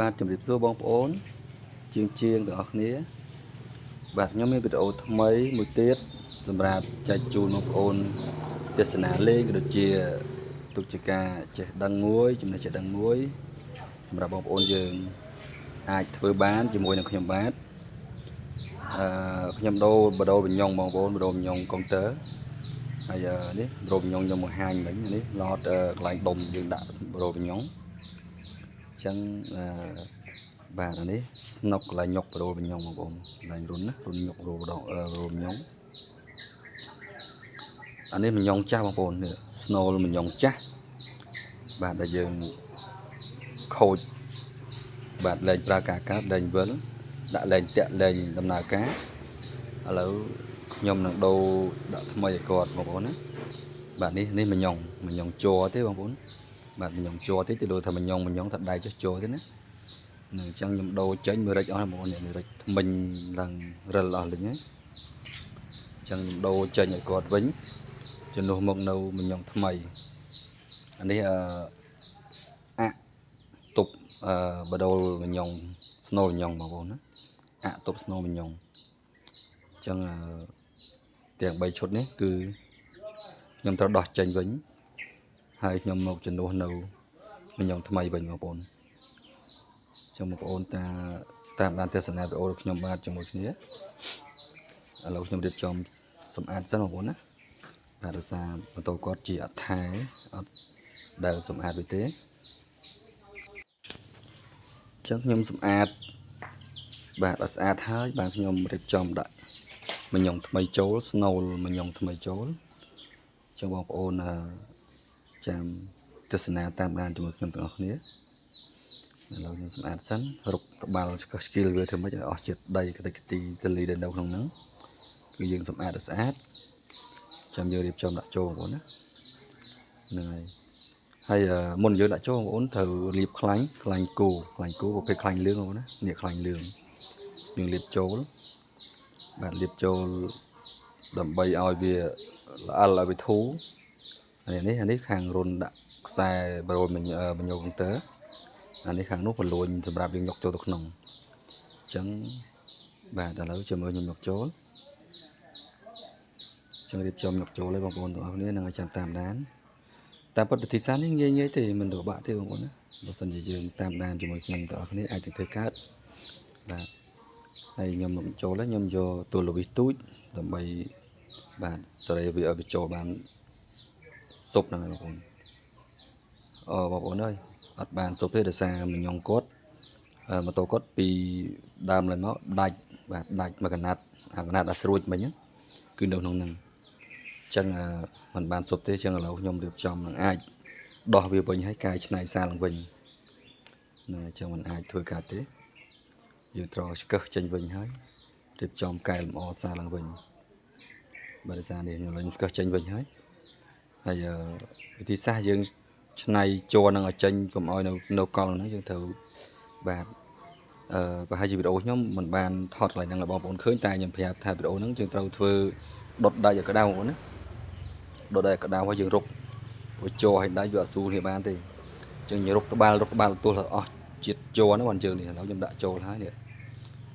បាទជំរាបសួរបងប្អូនជាងទាំងអស់គ្នាបាទខ្ញុំមានវីដេអូថ្មីមួយទៀតសម្រាប់ចែកជូនបងប្អូនទេសនាលេងក៏ដូចជាទុកជាការចេះដឹងមួយចំណេះចេះដឹងមួយសម្រាប់បងប្អូនយើងអាចធ្វើបានជាមួយនឹងខ្ញុំបាទខ្ញុំបដូរបញ្ញងបងប្អូនបដូរបញ្ញងកុំព្យូទ័រហើយនេះបដូរបញ្ញងខ្ញុំមកហាញមិញនេះឡតកន្លែងដុំយើងដាក់បដូរបញ្ញងអញ្ចឹងបាទនេះស្នុកកន្លែងញុកបដូរបញ្ញងបងប្អូនកន្លែងរុនណារុនញុកបដូរបញ្ញងអានេះបញ្ញងចាស់បងប្អូននេះស្នូលបញ្ញងចាស់បាទដែលយើងខូចបាទលែងប្រើការកើតលែងវិលដាក់លែងតាក់លែងដំណើរការឥឡូវខ្ញុំនឹងដូរដាក់ថ្មីឲ្យគាត់បងប្អូនណាបាទនេះបញ្ញងជ័រទេបងប្អូនបាទបញ្ញងជ័រទេទៅដូចថាបញ្ញងថាដៃចុះជ័រទេណានឹងអញ្ចឹងខ្ញុំដូរចេញ1រិចអស់បងប្អូននេះ1រិចថ្មិញឡើងរិលអស់លេងហ្នឹងអញ្ចឹងខ្ញុំដូរចេញឲ្យគាត់វិញជំនួសមកនៅបញ្ញងថ្មីអានេះទប់បដូលបញ្ញងស្នូលបញ្ញងបងប្អូនណាទប់ស្នូលបញ្ញងអញ្ចឹងទាំង3ឈុតនេះគឺខ្ញុំត្រូវដោះចេញវិញហើយខ្ញុំមកជំនួសនៅបញ្ញងថ្មីវិញបងប្អូនចឹងបងប្អូនតាមដានទស្សនាវីដេអូរបស់ខ្ញុំបាទជាមួយគ្នាឥឡូវខ្ញុំរៀបចំសម្អាតសិនបងប្អូនណាបាទដោយសារបន្ទោគាត់ជាអត់ថែអត់ដែលសម្អាតវាទេចឹងខ្ញុំសម្អាតបាទឲ្យស្អាតហើយបាទខ្ញុំរៀបចំដាក់មញងថ្មីចូលស្នូលមញងថ្មីចូលចឹងបងប្អូនចាំទស្សនាតាមដានជាមួយខ្ញុំទាំងអស់គ្នាឥឡូវខ្ញុំសម្អាតសិនរុកត្បាល់ស្គីលវាធ្វើម៉េចឲ្យអស់ជាតិដីកតិកទីទលីដែលនៅក្នុងហ្នឹងគឺយើងសម្អាតឲ្យស្អាតចាំយើងរៀបចំដាក់ចូលបងប្អូនណាហ្នឹងហើយមុនយើងដាក់ចូលបងប្អូនត្រូវលាបខ្លាញ់គូប្រភេទខ្លាញ់លឿងបងប្អូនណានេះខ្លាញ់លឿងយើងលាបចូលបាទលាបចូលដើម្បីឲ្យវាល្អិលឲ្យវាធូរហើយនេះខាងរុនដាក់ខ្សែបរូលបញ្ញោកុងទ័រអានេះខាងនោះបលួញសម្រាប់យើងយកចូលទៅក្នុងអញ្ចឹងបាទឥឡូវចាំមើលខ្ញុំយកចូលអញ្ចឹងរៀបចំយកចូលឲ្យបងប្អូនទាំងអស់គ្នានឹងឲ្យចាំតាមដានតាមពិតវិធីសាស្ត្រនេះងាយទេមិនពិបាកទេបងប្អូនណាបើសិនជាយើងតាមដានជាមួយខ្ញុំទាំងអស់គ្នាអាចធ្វើកើតបាទហើយខ្ញុំមកចូលហើយខ្ញុំយកទូលវីសទូចដើម្បីបាទសេរីវាឲ្យវាចូលបានសុបហ្នឹងបងប្អូនបងប្អូនអើយអត់បានសុបទេដោយសារមញងគាត់ម៉ូតូគាត់ពីដើមឡើយមកដាច់មួយកណាត់កណាត់ដល់ស្រួចមិញគឺនៅក្នុងហ្នឹងអញ្ចឹងมันបានសុបទេអញ្ចឹងឥឡូវខ្ញុំរៀបចំនឹងអាចដោះវាវិញហើយកែច្នៃសារឡើងវិញហ្នឹងអញ្ចឹងมันអាចធ្វើកើតទេយើងត្រូវឆ្កឹះចេញវិញហើយរៀបចំកែលម្អសារឡើងវិញបាទដោយសារនេះខ្ញុំឡើងឆ្កឹះចេញវិញហើយវិធីសាស្ត្រយើងឆ្នៃជ័រនឹងឲ្យចេញកុំឲ្យនៅកង់ហ្នឹងយើងត្រូវបាទប្រហែលជាវីដេអូខ្ញុំមិនបានថតកន្លែងហ្នឹងឲ្យបងប្អូនឃើញតែខ្ញុំប្រាប់ថាវីដេអូហ្នឹងយើងត្រូវធ្វើដុតដៃឲ្យក្តៅបងប្អូនណាដុតដៃឲ្យក្តៅហើយយើងរុកព្រោះជ័រឲ្យដៃវាអត់ស្រួលគ្នាបានទេអញ្ចឹងយើងរុកត្បាល់ទោះអស់ជាតិជ័រហ្នឹងបងជើងនេះឥឡូវខ្ញុំដាក់ចូលហើយនេះ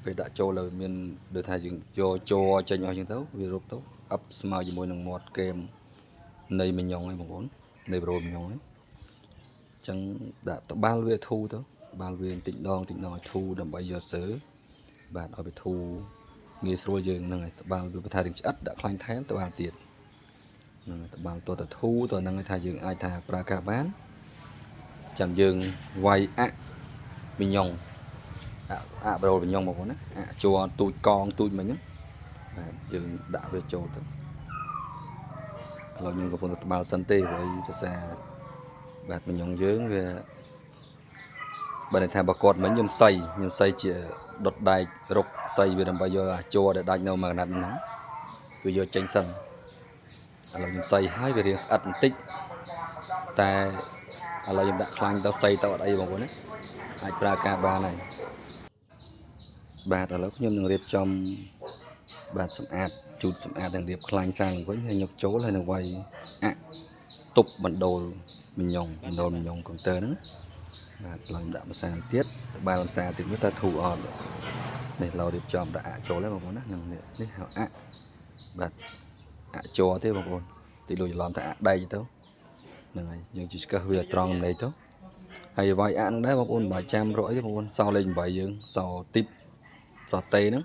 ពេលដាក់ចូលហើយមានដូចថាយើងយកជ័រចេញអស់អញ្ចឹងទៅវារុកទៅអឹបស្មើជាមួយនឹងមាត់គែមនៃមញងហ្នឹងបងប្អូននៃប្រូមញងហ្នឹងអញ្ចឹងដាក់ត្បាល់វាធូរទៅត្បាល់វាតិចដងឲ្យធូរដើម្បីយកសើបាទឲ្យវាធូរងាយស្រួលយើងហ្នឹងហើយត្បាល់វាថារឿងឆ្អិតដាក់ខ្លាញ់ថែមត្បាល់ទៀតហ្នឹងត្បាល់តទៅធូរទៅហ្នឹងថាយើងអាចថាប្រើកាសបានចាំយើងវាយមញងប្រូមញងបងប្អូនណាជួទូចកងទូចមិញហ្នឹងបាទយើងដាក់វាចូលទៅឥឡូវខ្ញុំកំពុងតែត្បាល់សិនទេព្រោះភាសាបាទមញងយើងវាបើន័យថាបើគាត់មិញខ្ញុំសៃជាដុតដែករុកសៃវាដើម្បីយកជ័រដែលដាច់នៅមួយកណាត់ហ្នឹងគឺយកចេញសិនឥឡូវខ្ញុំសៃហើយវារៀងស្អិតបន្តិចតែឥឡូវខ្ញុំដាក់ខ្លាញ់ទៅសៃទៅអត់អីបងប្អូនណាអាចប្រើការបានហើយបាទឥឡូវខ្ញុំនឹងរៀបចំបាទសម្អាតនឹងរៀបខ្លាញ់សារឡើងវិញហើយយកចូលហើយនឹងវាយទប់បណ្ដូលមញងកុងទ័រហ្នឹង បាទឡើងដាក់ម្សៅទៀតបាលម្សៅទៀតមើលតើធូរអត់នេះเราរៀបចំដាក់អាក់ចូលហើយបងប្អូនណានឹងនេះហៅអាក់បាទអាក់ជ័រទេបងប្អូនទីដូចច្រឡំថាអាក់ដែកទៅហ្នឹងហើយយើងជីស្កឹះវាត្រង់នេះទៅហើយវាយអាក់ហ្នឹងដែរបងប្អូនបើចាំរកអីទេបងប្អូនសលេខ8យើងសទីបសតេហ្នឹង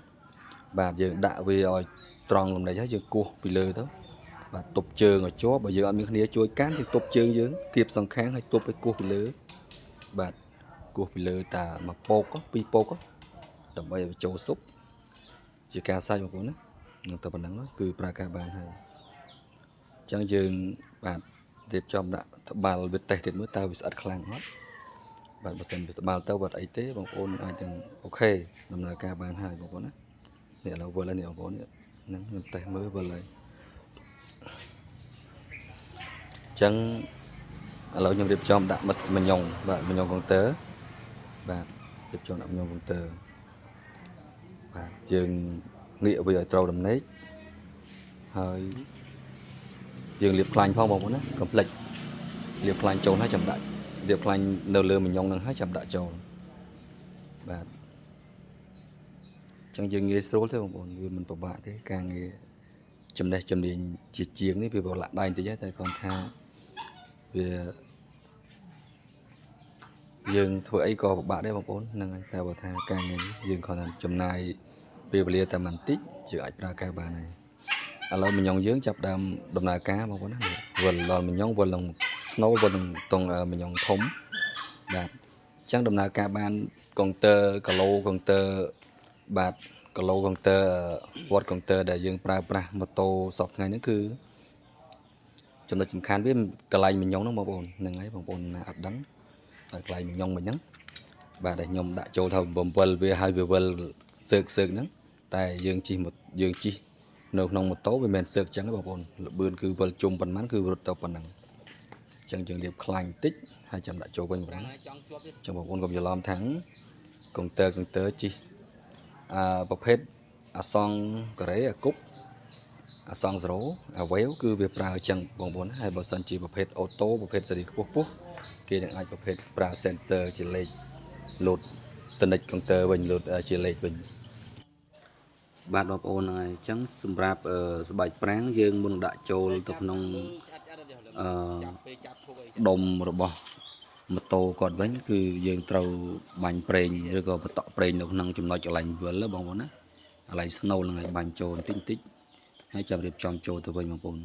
បាទយើងដាក់វាឲ្យត្រង់ចំណេញហើយយើងគោះពីលើទៅបាទទប់ជើងឲ្យជាប់បើយើងអត់មានគ្នាជួយកាន់យើងទប់ជើងយើងគៀបសងខាងហើយទប់ឲ្យគោះពីលើបាទគោះពីលើតាមួយពកពីរពកដើម្បីឲ្យចូលស៊ុបជាការសាច់បងប្អូនណានឹងតែប៉ុណ្្នឹងគឺប្រើការបានហើយអញ្ចឹងយើងបាទរៀបចំដាក់ត្បាល់វាតេសទៀតមើលតើវាស្អិតខ្លាំងអត់បាទបើសិនវាត្បាល់ទៅវត្តអីទេបងប្អូនអាចទាំងអូខេដំណើរការបានហើយបងប្អូនណានេះឥឡូវវិលហើយនេះបងប្អូននេះហ្នឹងខ្ញុំតេសមើលវិលហើយអញ្ចឹងឥឡូវខ្ញុំរៀបចំដាក់មញ៉ុងបាទមញ៉ុងកុងទ័របាទរៀបចំដាក់មញ៉ុងកុងទ័របាទយើងងាកវាឲ្យត្រូវដំណេកហើយយើងលាបខ្លាញ់ផងបងប្អូនណាកុំភ្លេចលាបខ្លាញ់ចូលហើយចាំដាក់លាបខ្លាញ់នៅលើមញ៉ុងហ្នឹងហើយចាំដាក់ចូលបាទអញ្ចឹងយើងងាយស្រួលទេបងប្អូនវាមិនពិបាកទេការងារចំណេះជំនាញជាជាងនេះវាប្រឡាក់ដៃបន្តិចតែគាត់ថាវាយើងធ្វើអីក៏ពិបាកដែរបងប្អូនហ្នឹងហើយតែបើថាការងារនេះយើងគ្រាន់តែចំណាយពេលវេលាតែបន្តិចយើងអាចប្រើការបានហើយឥឡូវមញ៉ុងយើងចាប់ដើមដំណើរការបងប្អូនណាវិលដល់មញ៉ុងវិលនឹងស្នូលវិលនឹងតង់មញ៉ុងធំបាទអញ្ចឹងដំណើរការបានកុងទ័រគីឡូកុងទ័របាទគីឡូកុងទ័រវត្តកុងទ័រដែលយើងប្រើប្រាស់ម៉ូតូសពថ្ងៃហ្នឹងគឺចំណុចសំខាន់វាកន្លែងមញ៉ុងហ្នឹងបងប្អូនហ្នឹងហើយបងប្អូនណាអត់ដឹងហើយកន្លែងមញ៉ុងមិញហ្នឹងបាទដែលខ្ញុំដាក់ចូលថាបំវិលវាហើយវាវិលសើកហ្នឹងតែយើងជិះនៅក្នុងម៉ូតូវាមិនមែនសើកចឹងទេបងប្អូនលបឿនគឺវិលជុំប៉ុន្មានគឺរត់ទៅប៉ុណ្ណឹងអញ្ចឹងយើងលាបខ្លាញ់បន្តិចហើយចាំដាក់ចូលវិញបងប្អូនអញ្ចឹងបងប្អូនកុំច្រឡំថាំងកុងទ័រជិះប្រភេទអាសង់កូរ៉េអាគប់អាសង់0អាវេវគឺវាប្រើអញ្ចឹងបងប្អូនហើយបើសិនជាប្រភេទអូតូប្រភេទស៊េរីខ្ពស់គេនឹងអាចប្រភេទប្រើ sensor ជាលេខលោតតនិចកុងទ័រវិញលោតជាលេខវិញបាទបងប្អូនហ្នឹងហើយអញ្ចឹងសម្រាប់ស្បែកប្រាំងយើងមុនដាក់ចូលទៅក្នុងដុំរបស់ម៉ូតូគាត់វិញគឺយើងត្រូវបាញ់ប្រេងឬក៏បតក់ប្រេងនៅក្នុងចំណុចកន្លែងវិលបងប្អូនណាកន្លែងស្នូលហ្នឹងហើយបាញ់ចូលបន្តិចហើយចាំរៀបចំចូលទៅវិញបងប្អូន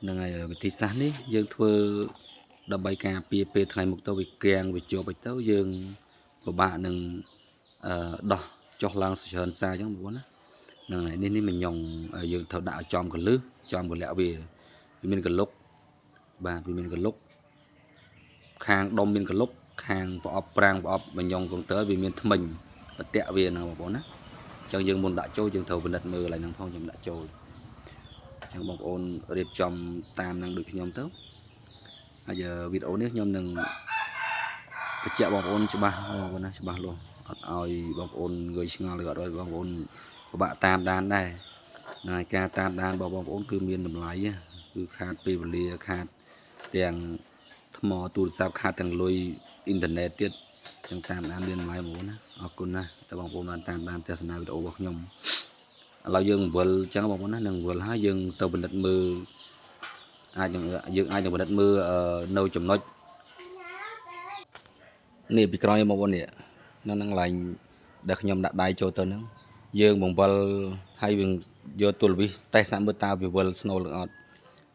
ហ្នឹងហើយវិធីសាស្ត្រនេះយើងធ្វើដើម្បីការពារពេលថ្ងៃមុខទៅវាគាំងវាជាប់ទៅយើងពិបាកនឹងដោះចុះឡើងច្រើនសារអញ្ចឹងបងប្អូនណាហ្នឹងហើយនេះមញ៉ុងយើងត្រូវដាក់ឲ្យចំកលឹះចំកលាក់វាមានកលុកបាទវាមានកលុកខាងដុំមានកលុកខាងប្រអប់ប្រាំងប្រអប់មញ៉ុងកុងទ័រវាមានថ្មិញបតាក់វាណាបងប្អូនណាអញ្ចឹងយើងមុនដាក់ចូលយើងត្រូវពិនិត្យមើលកន្លែងហ្នឹងផងខ្ញុំដាក់ចូលអញ្ចឹងបងប្អូនរៀបចំតាមនឹងដូចខ្ញុំទៅហើយវីដេអូនេះខ្ញុំនឹងបញ្ជាក់បងប្អូនច្បាស់បងប្អូនណាច្បាស់លាស់អត់ឲ្យបងប្អូនងើយឆ្ងល់ឬអត់ឲ្យបងប្អូនពិបាកតាមដានដែរហើយការតាមដានរបស់បងប្អូនគឺមានតម្លៃគឺខាតពេលវេលាខាតទាំងថ្មទូរស័ព្ទខាតទាំងលុយអ៊ីនធឺណិតទៀតអញ្ចឹងតាមដានមានតម្លៃបងប្អូនណាអរគុណណាស់ដែលបងប្អូនបានតាមដានទស្សនាវីដេអូរបស់ខ្ញុំឥឡូវយើងវិលអញ្ចឹងបងប្អូនណានឹងវិលហើយយើងទៅពិនិត្យមើលយើងអាចនឹងពិនិត្យមើលនៅចំណុចនេះពីក្រោយបងប្អូននេះនៅនឹងកន្លែងដែលខ្ញុំដាក់ដៃចូលទៅហ្នឹងយើងបង្វិលហើយយើងយកទូលវិសតេស្តមើលតើវាវិលស្នូលឬអត់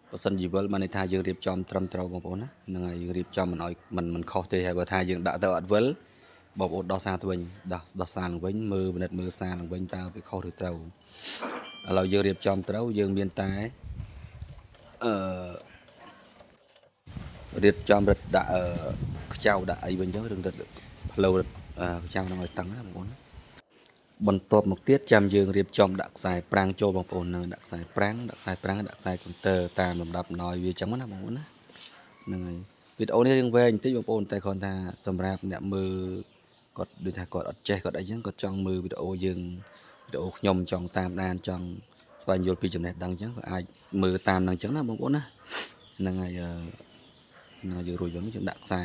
បើសិនជាវិលបានន័យថាយើងរៀបចំត្រឹមត្រូវបងប្អូនណាហ្នឹងហើយយើងរៀបចំមិនឲ្យមិនខុសទេហើយបើថាយើងដាក់ទៅអត់វិលបងប្អូនដោះសារទៅវិញដោះសារឡើងវិញមើលពិនិត្យមើលសារឡើងវិញតើវាខុសឬត្រូវឥឡូវយើងរៀបចំត្រូវយើងមានតែរៀបចំរឹតដាក់ខ្ចៅដាក់អីវិញទៅរឿងរឹតផ្លូវរឹតខ្ចៅនឹងឲ្យតឹងណាបងប្អូនបន្ទាប់មកទៀតចាំយើងរៀបចំដាក់ខ្សែប្រាំងចូលបងប្អូននឹងដាក់ខ្សែប្រាំងដាក់ខ្សែកុងទ័រតាមលំដាប់ណយវាចឹងណាបងប្អូនណាហ្នឹងហើយវីដេអូនេះរៀងវែងបន្តិចបងប្អូនតែគ្រាន់ថាសម្រាប់អ្នកមើលគាត់ដូចថាគាត់អត់ចេះគាត់អីចឹងគាត់ចង់មើលវីដេអូយើងវីដេអូខ្ញុំចង់តាមដានចង់ស្វែងយល់ពីចំណេះដឹងចឹងក៏អាចមើលតាមនឹងចឹងណាបងប្អូនណាហ្នឹងហើយយើងរួចវិញខ្ញុំដាក់ខ្សែ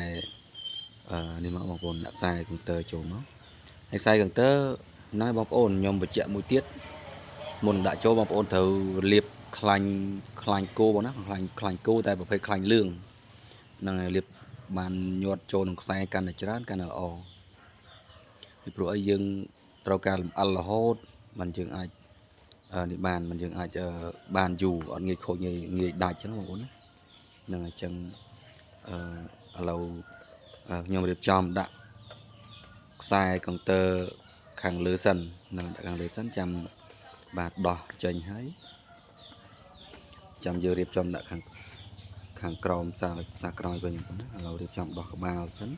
នេះមកបងប្អូនដាក់ខ្សែកុងទ័រចូលមកហើយខ្សែកុងទ័រណែបងប្អូនខ្ញុំបញ្ជាក់មួយទៀតមុនដាក់ចូលបងប្អូនត្រូវលាបខ្លាញ់គោបងណាខ្លាញ់គោតែប្រភេទខ្លាញ់លឿងហ្នឹងហើយលាបបានញាត់ចូលក្នុងខ្សែកាន់តែច្រើនកាន់តែល្អពីព្រោះអីយើងត្រូវការលម្អិលរហូតมันយើងអាចនេះបានมันយើងអាចបានយូរអត់ងាយខូចងាយដាច់ចឹងបងប្អូនហ្នឹងហើយចឹងឥឡូវខ្ញុំរៀបចំដាក់ខ្សែកុងទ័រខាងលើសិននឹងដាក់ខាងលើសិនចាំបាទដោះចេញហើយចាំយើងរៀបចំដាក់ខាងក្រោមសាក្រោយវិញបងប្អូនណាឥឡូវរៀបចំដោះក្បាលសិន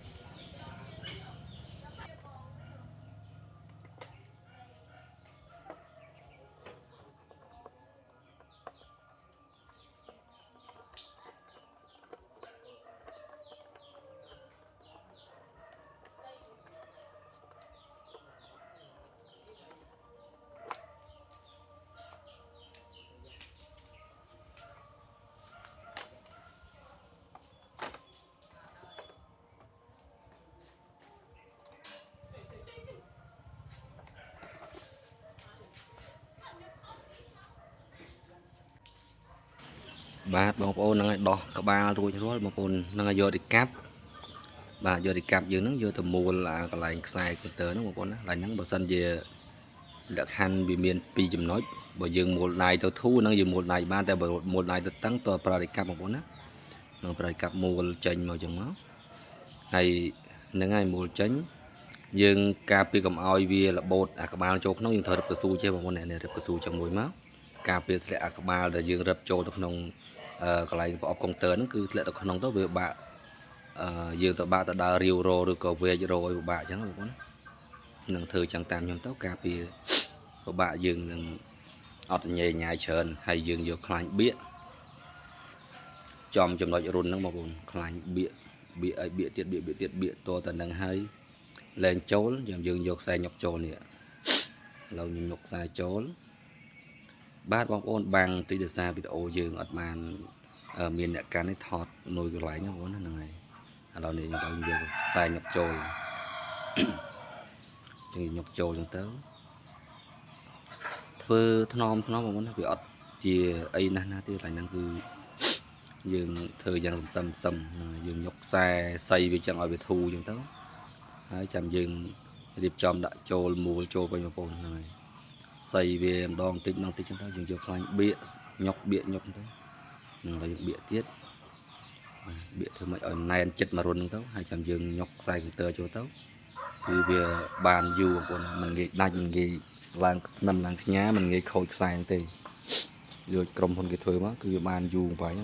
បាទបងប្អូនហ្នឹងឲ្យដោះក្បាលរួចរាល់បងប្អូនហ្នឹងឲ្យយកទៅកាប់បាទយកទៅកាប់យើងហ្នឹងយកទៅមូលកន្លែងខ្សែកុងទ័រហ្នឹងបងប្អូនណាកន្លែងហ្នឹងបើសិនជាលក្ខខណ្ឌវាមាន2ចំណុចបើយើងមូលដៃទៅធូរហ្នឹងយើងមូលដៃបានតែបើមូលដៃទៅតឹងតើប្រើទៅកាប់បងប្អូនណានឹងប្រើកាប់មូលចេញមកចឹងមកហើយហ្នឹងហើយមូលចេញយើងការពារកុំឲ្យវារបូតអាក្បាលចូលក្នុងយើងត្រូវរឹបកស៊ូចេះបងប្អូននេះរឹបកស៊ូចឹងមួយមកការពារធ្លាក់អាក្បាលដែលយើងរឹបចូលទៅក្នុងកន្លែងប្រអប់កុងទ័រហ្នឹងគឺធ្លាក់ទៅក្នុងទៅវាបាក់យើងទៅបាក់ទៅដើររាវរឬក៏វែករឲ្យពិបាកចឹងបងប្អូននឹងធ្វើចឹងតាមខ្ញុំទៅការពារពិបាកយើងនឹងអត់ញ៉ៃញ៉ាយច្រើនហើយយើងយកខ្លាញ់បៀកចំចំណុចរុនហ្នឹងបងប្អូនខ្លាញ់បៀកឲ្យបៀកទៀតបៀកតតែនឹងហើយលែងចូលយើងយកខ្សែញុកចូលនេះឥឡូវខ្ញុំញុកខ្សែចូលបាទបងប្អូនបាំងទីដោយសារវីដេអូយើងអត់បានមានអ្នកកាន់នេះថតនៅកន្លែងហ្នឹងបងប្អូនហ្នឹងហើយឥឡូវនេះយើងយកខ្សែញុកចូលចឹងញុកចូលចឹងទៅធ្វើថ្នមបងប្អូនណាវាអត់ជាអីណាទេកន្លែងហ្នឹងគឺយើងធ្វើយ៉ាងសឹមយើងញុកខ្សែសៃវាចឹងឲ្យវាធូរចឹងទៅហើយចាំយើងរៀបចំដាក់ចូលមូលចូលវិញបងប្អូនហ្នឹងហើយសៃវាម្ដងតិចចឹងទៅយើងយកខ្លាញ់បៀកញុកទៅនឹងហើយយើងបៀកទៀតបៀកធ្វើម៉េចឲ្យណែនចិត្តមករុនហ្នឹងទៅហើយចាំយើងញុកខ្សែកុងទ័រចូលទៅគឺវាបានយូរបងប្អូនមិនងាយដាច់មិនងាយឡើងស្នឹមឡើងខ្ញាមិនងាយខូចខ្សែទេយកក្រុមហ៊ុនគេធ្វើមកគឺវាបានយូរបងប្អូន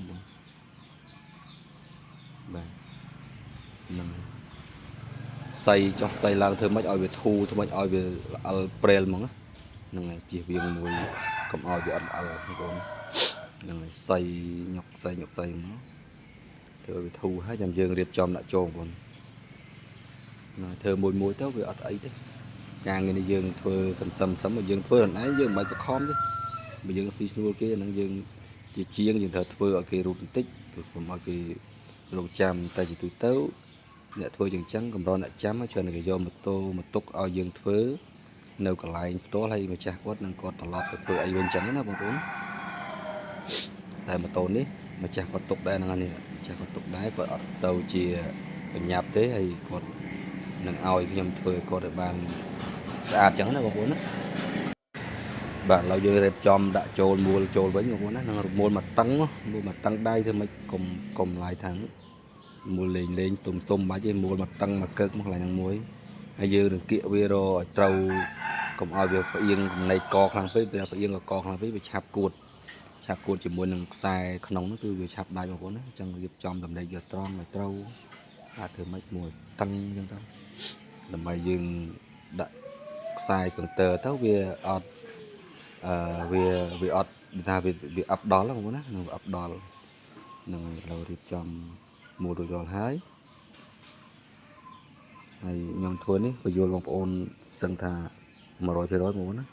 បាទហ្នឹងសៃចុះសៃឡើងធ្វើម៉េចឲ្យវាធូរធ្វើម៉េចឲ្យវាល្អិលប្រេលហ្មងហ្នឹងហើយជៀសវាងមួយកុំឲ្យវាអត់ល្អិលបងប្អូនហ្នឹងហើយសៃញុកសៃមកធ្វើវាធូរហើយចាំយើងរៀបចំដាក់ចូលបងប្អូនណាធ្វើមួយទៅវាអត់អីទេការងារនេះយើងធ្វើសឹមយើងធ្វើខ្លួនឯងយើងមិនបាច់បខំទេបើយើងស៊ីស្នួលគេអាហ្នឹងយើងជាជាងយើងត្រូវធ្វើឲ្យគេរូបបន្តិចព្រោះកុំឲ្យគេរងចាំតែជាទូទៅអ្នកធ្វើជាងចឹងកម្រអ្នកចាំច្រើនគេយកម៉ូតូមកទុកឲ្យយើងធ្វើនៅកន្លែងផ្ទាល់ហើយម្ចាស់គាត់នឹងគាត់ត្រឡប់ទៅធ្វើអីវិញចឹងណាបងប្អូនតែម៉ូតូនេះម្ចាស់គាត់ទុកដែរហ្នឹងនេះម្ចាស់គាត់ទុកដែរគាត់អត់សូវជាបញ្ញាប់ទេហើយគាត់នឹងឲ្យខ្ញុំធ្វើគាត់ឲ្យបានស្អាតចឹងណាបងប្អូនណាបាទឥឡូវយើងរៀបចំដាក់ចូលមូលចូលវិញបងប្អូនណានឹងមូលមកតឹងដៃធ្វើម៉េចកុំឡាយថាងមូលលេងស្ទុំបាច់ទេមូលមកតឹងមកកើកមកកន្លែងហ្នឹងមួយហើយយើងនឹងគៀកវារឲ្យត្រូវកុំឲ្យវាផ្អៀងចំណែកកខ្លាំងពេកពេលផ្អៀងកខ្លាំងពេកវាឆាប់គួតជាមួយនឹងខ្សែក្នុងនោះគឺវាឆាប់ដាច់បងប្អូនណាអញ្ចឹងរៀបចំតម្លែកយកត្រង់ឲ្យត្រូវបាទធ្វើម៉េចមួយតឹងអញ្ចឹងទៅដើម្បីយើងដាក់ខ្សែកុងទ័រទៅវាអត់វាអត់ថាវាអប់ដល់បងប្អូនណានឹងអប់ដល់នឹងเราរៀបចំមូលរួចរាល់ហើយខ្ញុំធ្វើនេះបញ្យល់បងប្អូនសឹងថា 100% បងប្អូនណា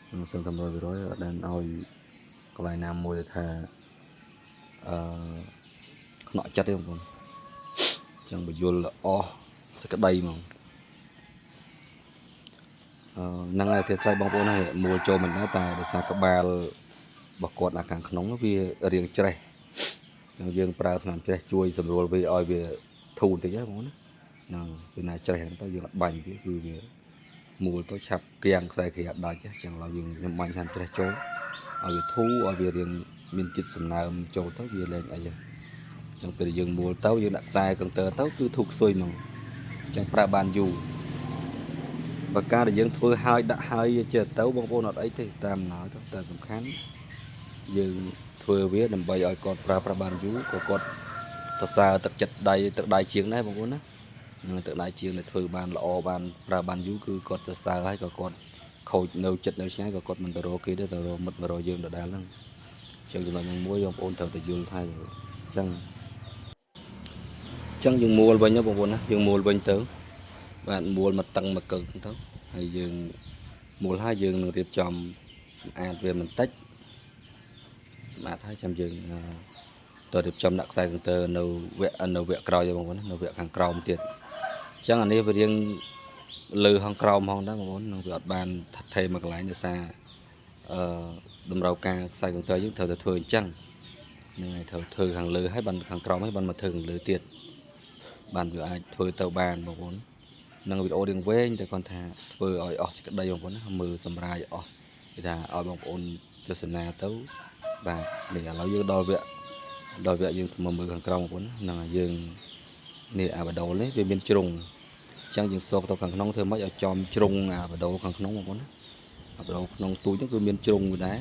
ខ្ញុំសឹងថា 100% អត់ដែលឲ្យកន្លែងណាមួយថាខ្នក់ចិត្តទេបងប្អូនអញ្ចឹងបញ្យល់អស់ សក្តីមកហ្នឹងហើយទេស្រ័យបងប្អូនហើយមូលចូលមិនដែរតែដោយសារក្បាលរបស់គាត់នៅខាងក្នុងវារៀងច្រេះអញ្ចឹងយើងប្រើថ្នាំច្រេះជួយសម្រួលវាឲ្យវាធូរបន្តិចណាបងប្អូនណាហ្នឹងពីណាច្រេះហ្នឹងទៅយើងអត់បាញ់វាគឺវាមូលទៅឆាប់គៀងខ្សែក្រាដាច់អញ្ចឹងឡើយយើងខ្ញុំបាញ់ថ្នាំច្រេះចូលឲ្យវាធូរឲ្យវារៀងមានចិត្តសំណើមចូលទៅវាលែងអីហ្នឹងអញ្ចឹងពេលយើងមូលទៅយើងដាក់ខ្សែកន្ទើទៅគឺធូរខ្សុយហ្មងអញ្ចឹងប្រើបានយូរបើការដែលយើងធ្វើហើយដាក់ហើយចេះទៅបងប្អូនអត់អីទេតាមណោទៅតែសំខាន់យើងធ្វើវាដើម្បីឲ្យគាត់ប្រើប្រាស់បានយូរក៏គាត់សរសើរទឹកចិត្តដៃជាងដែរបងប្អូនណានឹងទឹកដៃជាងដែលធ្វើបានល្អបានប្រើបានយូរគឺគាត់សរសើរហើយក៏គាត់ខូចនៅចិត្តនៅឆ្ងាយក៏គាត់មិនទៅរកគេទេទៅរកមិត្តមករកយើងដដែលហ្នឹងអញ្ចឹងចំណុចហ្នឹងមួយបងប្អូនត្រូវតែយល់ថាអញ្ចឹងយើងមូលវិញណាបងប្អូនណាយើងមូលវិញទៅបាទមូលមកតឹងមកកឹកទៅហើយយើងមូលហើយយើងនឹងរៀបចំសម្អាតវាបន្តិចសម្អាតហើយចាំយើងទៅរៀបចំដាក់ខ្សែកន្ទើនៅវគ្គក្រោយបងប្អូននៅវគ្គខាងក្រោមទៀតអញ្ចឹងអានេះវារៀងលើខាងក្រោមផងដែរបងប្អូននឹងវាអត់បានថថេរមកកន្លែងដោយសារតម្រូវការខ្សែកន្ទើយើងត្រូវតែធ្វើអញ្ចឹងហ្នឹងហើយត្រូវធ្វើខាងលើហើយបានខាងក្រោមហើយបានមកធ្វើខាងលើទៀតបានវាអាចធ្វើទៅបានបងប្អូននឹងវីដេអូរៀងវែងតែគាត់ថាធ្វើឲ្យអស់សេចក្តីបងប្អូនណាមើលសម្រាយអស់គេថាឲ្យបងប្អូនទស្សនាទៅបាទនេះឥឡូវយើងដល់វគ្គយើងមកមើលខាងក្រោមបងប្អូនហ្នឹងហើយយើងនេះអាបដូលនេះវាមានជ្រុងអញ្ចឹងយើងសោកទៅខាងក្នុងធ្វើម៉េចឲ្យចំជ្រុងអាបដូលខាងក្នុងបងប្អូនណាអាបដូលក្នុងទូចហ្នឹងគឺមានជ្រុងមួយដែរ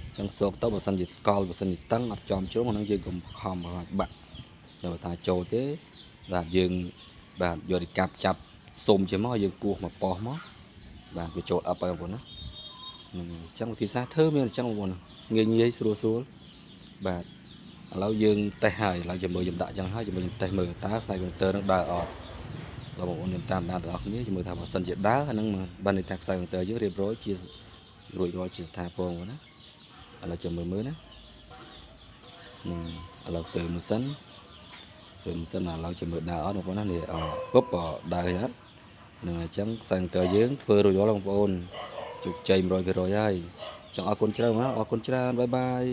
អញ្ចឹងសោកទៅបើសិនជាកលបើសិនជាតឹងអត់ចំជ្រុងហ្នឹងយើងកុំខំបាក់ចាំថាចូលទេបាទយើងបាទយកទៅកាប់ចាប់សុំជាមកយើងគោះមកប៉ោះមកបាទវាចូលអប់ហើយបងប្អូនណាហ្នឹងអញ្ចឹងវិធីសាស្ត្រធ្វើមានអញ្ចឹងបងប្អូនងាយស្រួលបាទឥឡូវយើងតេស្តហើយឥឡូវជាមួយខ្ញុំដាក់អញ្ចឹងហើយជាមួយខ្ញុំតេស្តមើលតើខ្សែកន្ទើនឹងដើរអត់បងប្អូនខ្ញុំតាមដានទាំងអស់គ្នាជាមួយថាបើសិនជាដើរអានឹងបានន័យថាខ្សែកន្ទើយើងរៀបរយជារួចរាល់ជាស្ថាពរបងប្អូនណាឥឡូវចាំមើលណាឥឡូវសើម៉ាស៊ីនឥឡូវចាំមើលដើរអត់បងប្អូនណានេះពុបដើរអត់នឹងអញ្ចឹងខ្សែកន្ទើយើងធ្វើរួចរាល់បងប្អូនជោគជ័យ 100% ហើយអញ្ចឹងអរគុណច្រើនណាអរគុណច្រើនបាយបាយ